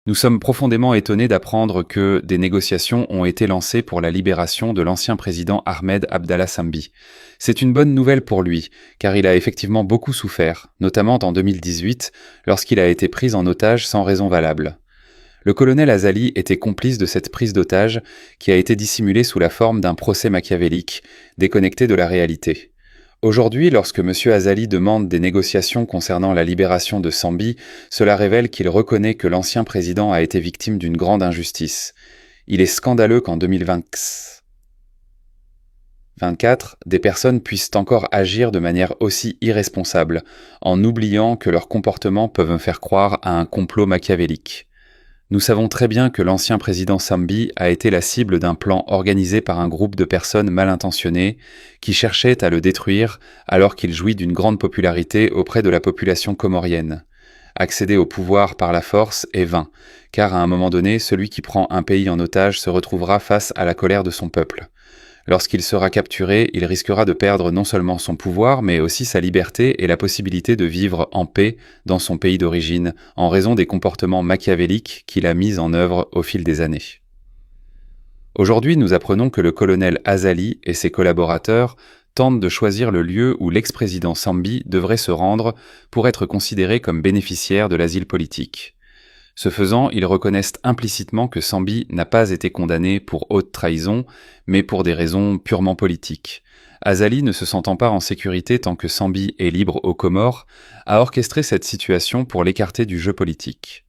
Nous sommes profondément étonnés d'apprendre que des négociations ont été lancées pour la libération de l'ancien président Ahmed Abdallah Sambi. C'est une bonne nouvelle pour lui, car il a effectivement beaucoup souffert, notamment en 2018, lorsqu'il a été pris en otage sans raison valable. Le colonel Azali était complice de cette prise d'otage qui a été dissimulée sous la forme d'un procès machiavélique, déconnecté de la réalité. Aujourd'hui, lorsque M. Azali demande des négociations concernant la libération de Sambi, cela révèle qu'il reconnaît que l'ancien président a été victime d'une grande injustice. Il est scandaleux qu'en 2024, des personnes puissent encore agir de manière aussi irresponsable, en oubliant que leurs comportements peuvent faire croire à un complot machiavélique. Nous savons très bien que l'ancien président Sambi a été la cible d'un plan organisé par un groupe de personnes mal intentionnées qui cherchaient à le détruire alors qu'il jouit d'une grande popularité auprès de la population comorienne. Accéder au pouvoir par la force est vain, car à un moment donné, celui qui prend un pays en otage se retrouvera face à la colère de son peuple. Lorsqu'il sera capturé, il risquera de perdre non seulement son pouvoir, mais aussi sa liberté et la possibilité de vivre en paix dans son pays d'origine, en raison des comportements machiavéliques qu'il a mis en œuvre au fil des années. Aujourd'hui, nous apprenons que le colonel Azali et ses collaborateurs tentent de choisir le lieu où l'ex-président Sambi devrait se rendre pour être considéré comme bénéficiaire de l'asile politique. Ce faisant, ils reconnaissent implicitement que Sambi n'a pas été condamné pour haute trahison, mais pour des raisons purement politiques. Azali, ne se sentant pas en sécurité tant que Sambi est libre aux Comores, a orchestré cette situation pour l'écarter du jeu politique.